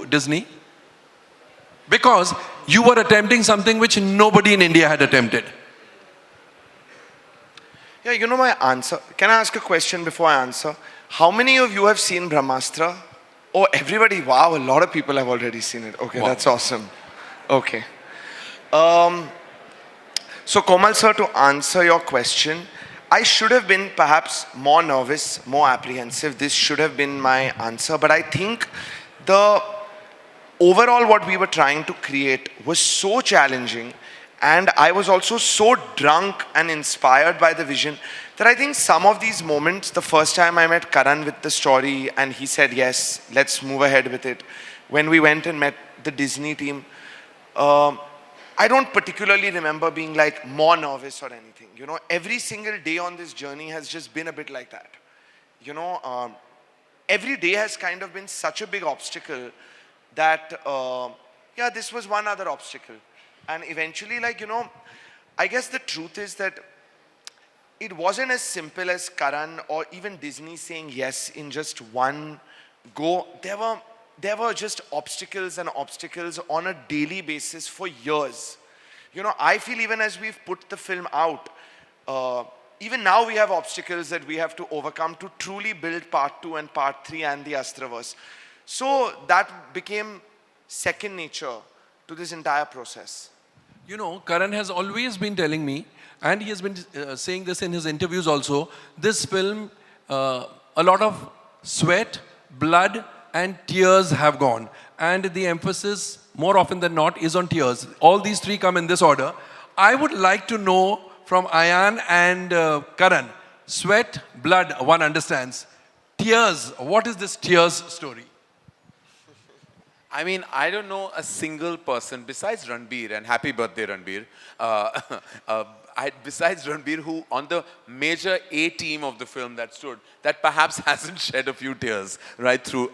Disney? Because you were attempting something which nobody in India had attempted. Yeah, you know my answer. Can I ask a question before I answer? How many of you have seen Brahmāstra? Oh, everybody. Wow, a lot of people have already seen it. Okay, Wow. That's awesome. Okay. So Komal sir, to answer your question, I should have been perhaps more nervous, more apprehensive. This should have been my answer. But I think the overall what we were trying to create was so challenging, and I was also so drunk and inspired by the vision that I think some of these moments, the first time I met Karan with the story and he said, yes, let's move ahead with it. When we went and met the Disney team, I don't particularly remember being like more nervous or anything. You know, every single day on this journey has just been a bit like that. You know, every day has kind of been such a big obstacle that, yeah, this was one other obstacle. And eventually, like, you know, I guess the truth is that it wasn't as simple as Karan or even Disney saying yes in just one go. There were just obstacles and obstacles on a daily basis for years. You know, I feel even as we've put the film out, even now we have obstacles that we have to overcome to truly build part 2 and part 3 and the Astraverse. So that became second nature to this entire process. You know, Karan has always been telling me, and he has been saying this in his interviews also, this film, a lot of sweat, blood, and tears have gone. And the emphasis, more often than not, is on tears. All these three come in this order. I would like to know from Ayan and Karan, sweat, blood, one understands. Tears, what is this tears story? I mean, I don't know a single person besides Ranbir, and happy birthday Ranbir, besides Ranbir, who on the major A team of the film that stood, that perhaps hasn't shed a few tears right through,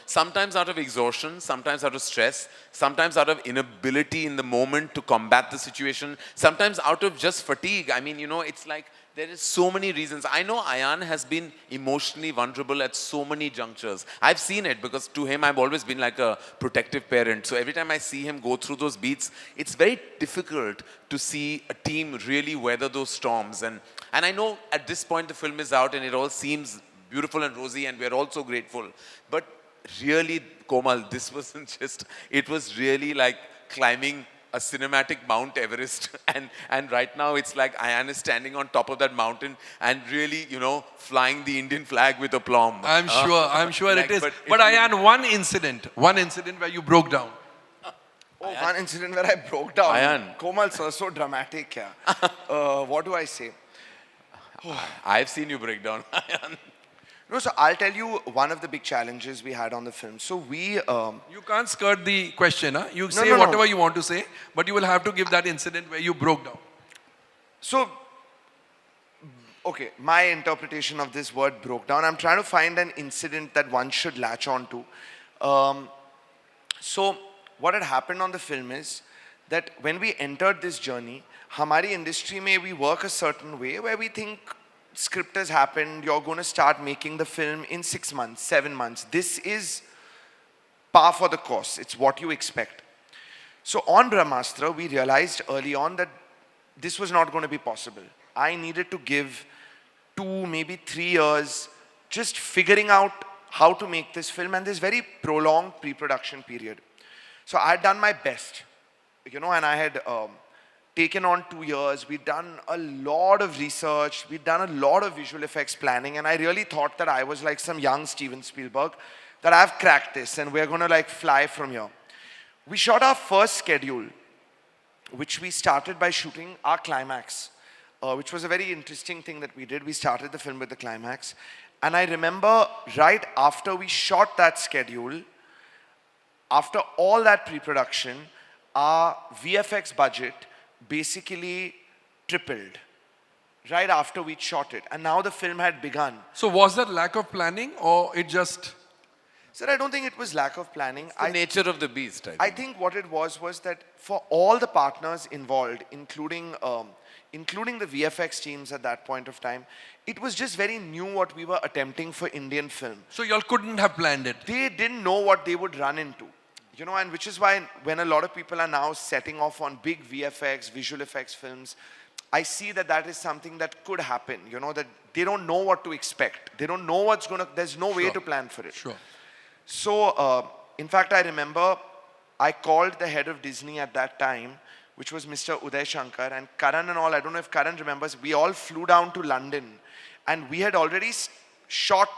sometimes out of exhaustion, sometimes out of stress, sometimes out of inability in the moment to combat the situation, sometimes out of just fatigue. I mean, you know, it's like, there is so many reasons. I know Ayan has been emotionally vulnerable at so many junctures. I've seen it because to him, I've always been like a protective parent. So every time I see him go through those beats, it's very difficult to see a team really weather those storms. And I know at this point the film is out and it all seems beautiful and rosy and we're all so grateful. But really, Komal, this wasn't just, it was really like climbing a cinematic Mount Everest, and right now it's like Ayan is standing on top of that mountain and really, you know, flying the Indian flag with aplomb. I'm sure like, it is. But Ayan, one incident where you broke down. Oh, Ayan. One incident where I broke down. Ayan. Komal sir, so dramatic. What do I say? I've seen you break down, Ayan. No, so I'll tell you one of the big challenges we had on the film. So we... You can't skirt the question, huh? You say whatever you want to say, but you will have to give that incident where you broke down. So, okay, my interpretation of this word broke down. I'm trying to find an incident that one should latch on to. So, what had happened on the film is that when we entered this journey, hamari industry mein we work a certain way where we think script has happened, you're going to start making the film in 6 months, 7 months. This is par for the course. It's what you expect. So on Brahmāstra, we realized early on that this was not going to be possible. I needed to give 2, maybe 3 years just figuring out how to make this film and this very prolonged pre-production period. So I had done my best, you know, and I had taken on 2 years. We'd done a lot of research. We'd done a lot of visual effects planning. And I really thought that I was like some young Steven Spielberg, that I've cracked this and we're going to like fly from here. We shot our first schedule, which we started by shooting our climax, which was a very interesting thing that we did. We started the film with the climax. And I remember right after we shot that schedule, after all that pre-production, our VFX budget basically tripled right after we shot it, and now the film had begun. So was that lack of planning or it just... Sir, I don't think it was lack of planning. It's the nature of the beast, I think what it was that for all the partners involved, including the VFX teams at that point of time, it was just very new what we were attempting for Indian film. So y'all couldn't have planned it? They didn't know what they would run into. You know, and which is why when a lot of people are now setting off on big VFX, visual effects films, I see that that is something that could happen, you know, that they don't know what to expect. They don't know what's going to, there's no way Sure. to plan for it. Sure. So, in fact, I remember I called the head of Disney at that time, which was Mr. Uday Shankar, and Karan and all, I don't know if Karan remembers, we all flew down to London, and we had already shot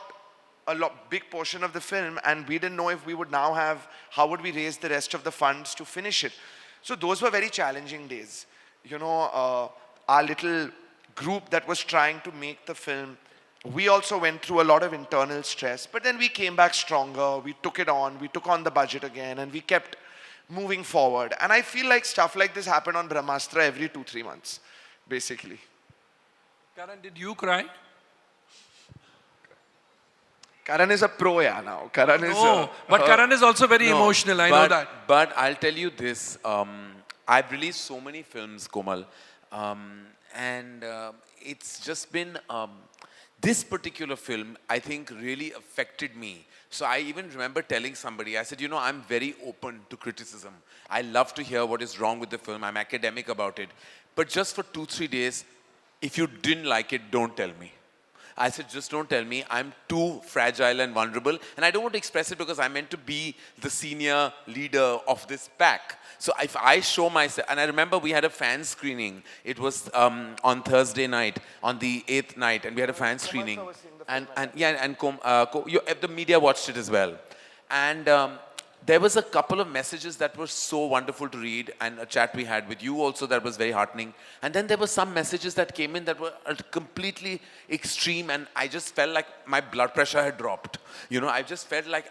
a big portion of the film, and we didn't know if we would now have, how would we raise the rest of the funds to finish it. So those were very challenging days. You know, our little group that was trying to make the film, we also went through a lot of internal stress, but then we came back stronger, we took it on, we took on the budget again, and we kept moving forward. And I feel like stuff like this happened on Brahmāstra every 2-3 months, basically. Karan, did you cry? Karan is a pro, yeah, now. Karan is No, but Karan is also very No, emotional, I know that. But I'll tell you this, I've released so many films, Komal, and it's just been, this particular film, I think, really affected me. So I even remember telling somebody, I said, you know, I'm very open to criticism. I love to hear what is wrong with the film. I'm academic about it. But just for 2-3 days, if you didn't like it, don't tell me. I said, just don't tell me. I'm too fragile and vulnerable. And I don't want to express it because I'm meant to be the senior leader of this pack. So if I show myself, and I remember we had a fan screening. It was on Thursday night, on the 8th night, and we had a fan screening. And the media watched it as well. And there was a couple of messages that were so wonderful to read, and a chat we had with you also that was very heartening. And then there were some messages that came in that were completely extreme, and I just felt like my blood pressure had dropped. You know, I just felt like,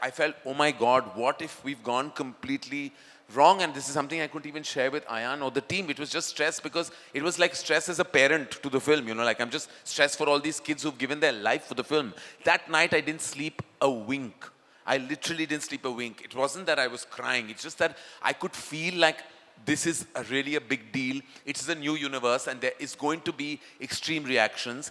oh my God, what if we've gone completely wrong? And this is something I couldn't even share with Ayan or the team. It was just stress, because it was like stress as a parent to the film. You know, like I'm just stressed for all these kids who've given their life for the film. That night I didn't sleep a wink. I literally didn't sleep a wink. It wasn't that I was crying. It's just that I could feel like this is really a big deal. It is a new universe, and there is going to be extreme reactions.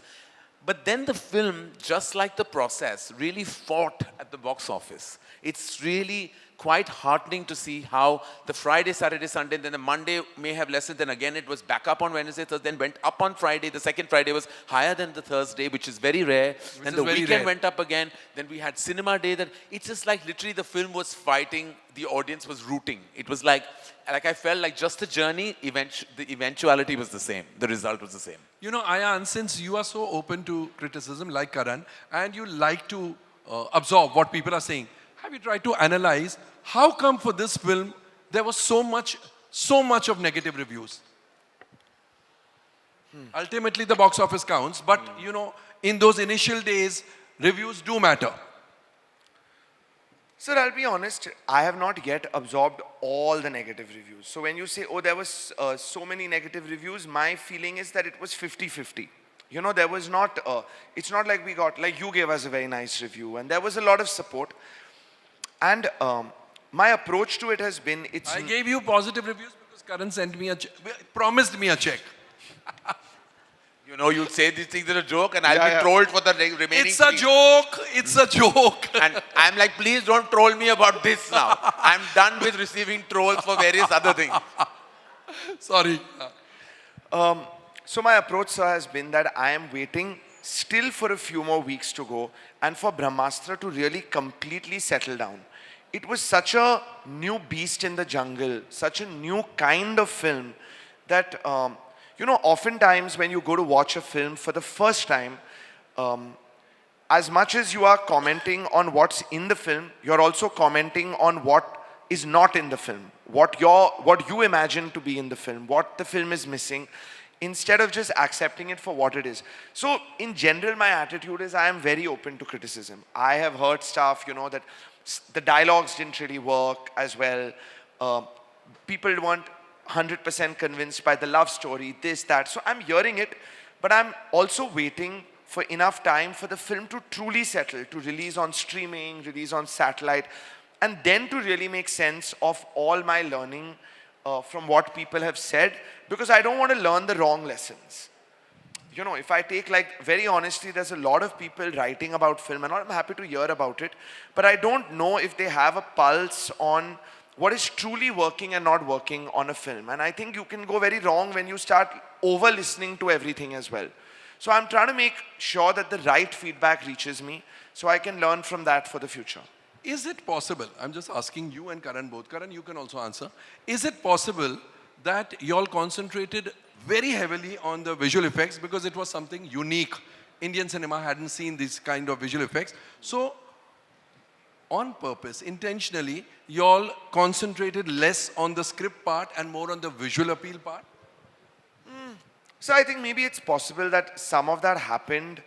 But then the film, just like the process, really fought at the box office. It's really quite heartening to see how the Friday, Saturday, Sunday, then the Monday may have lessened, then again it was back up on Wednesday, Thursday, then went up on Friday. The second Friday was higher than the Thursday, which is very rare. Then the weekend went up again. Then we had cinema day. That it's just like literally the film was fighting, the audience was rooting. It was like I felt like just the journey, the eventuality was the same. The result was the same. You know, Ayan, since you are so open to criticism like Karan, and you like to absorb what people are saying, have you tried to analyze how come for this film there was so much of negative reviews? Ultimately, the box office counts, but you know, in those initial days, reviews do matter. Sir, I'll be honest, I have not yet absorbed all the negative reviews. So when you say, oh, there was so many negative reviews, my feeling is that it was 50-50. You know, there was not, it's not like we got, like you gave us a very nice review, and there was a lot of support. And my approach to it has been, I gave you positive reviews because Karan sent me promised me a check. You know, you'll say these things in a joke, and I'll be trolled for the remaining It's a joke. It's a joke. And I'm like, please don't troll me about this now. I'm done with receiving trolls for various other things. Sorry. So my approach, sir, has been that I am waiting still for a few more weeks to go, and for Brahmāstra to really completely settle down. It was such a new beast in the jungle, such a new kind of film that, you know, oftentimes when you go to watch a film for the first time, as much as you are commenting on what's in the film, you're also commenting on what is not in the film, what you imagine to be in the film, what the film is missing, instead of just accepting it for what it is. So in general, my attitude is I am very open to criticism. I have heard stuff, you know, that the dialogues didn't really work as well. People weren't 100% convinced by the love story, this, that. So I'm hearing it, but I'm also waiting for enough time for the film to truly settle, to release on streaming, release on satellite, and then to really make sense of all my learning from what people have said, because I don't want to learn the wrong lessons. You know, if I take, like, very honestly, there's a lot of people writing about film, and I'm happy to hear about it, but I don't know if they have a pulse on what is truly working and not working on a film. And I think you can go very wrong when you start over listening to everything as well. So I'm trying to make sure that the right feedback reaches me so I can learn from that for the future. Is it possible, I'm just asking you and Karan both, Karan, you can also answer. Is it possible that y'all concentrated very heavily on the visual effects because it was something unique? Indian cinema hadn't seen this kind of visual effects. So, on purpose, intentionally, y'all concentrated less on the script part and more on the visual appeal part? So I think maybe it's possible that some of that happened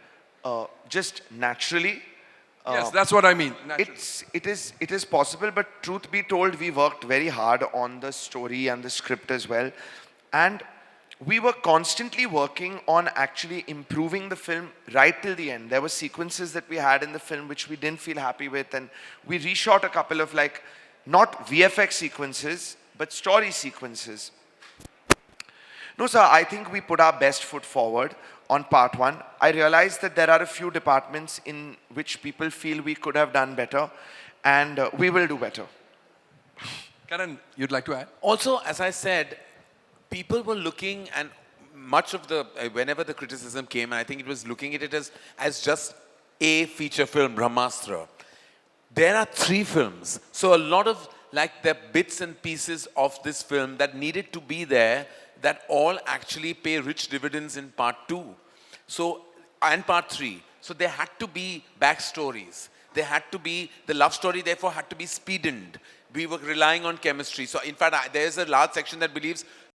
just naturally. Yes, that's what I mean. Naturally. It is possible, but truth be told, we worked very hard on the story and the script as well. And we were constantly working on actually improving the film right till the end. There were sequences that we had in the film which we didn't feel happy with, and we reshot a couple of like, not VFX sequences, but story sequences. No, sir, I think we put our best foot forward on part one. I realized that there are a few departments in which people feel we could have done better, and we will do better. Karan, you'd like to add? Also, as I said, people were looking, and much of the, whenever the criticism came, and I think it was looking at it as just a feature film, Brahmāstra. There are 3 films. So a lot of like the bits and pieces of this film that needed to be there that all actually pay rich dividends in part 2. So, and part 3. So there had to be backstories. There had to be, the love story therefore had to be speedened. We were relying on chemistry. So in fact, there's a large section that believes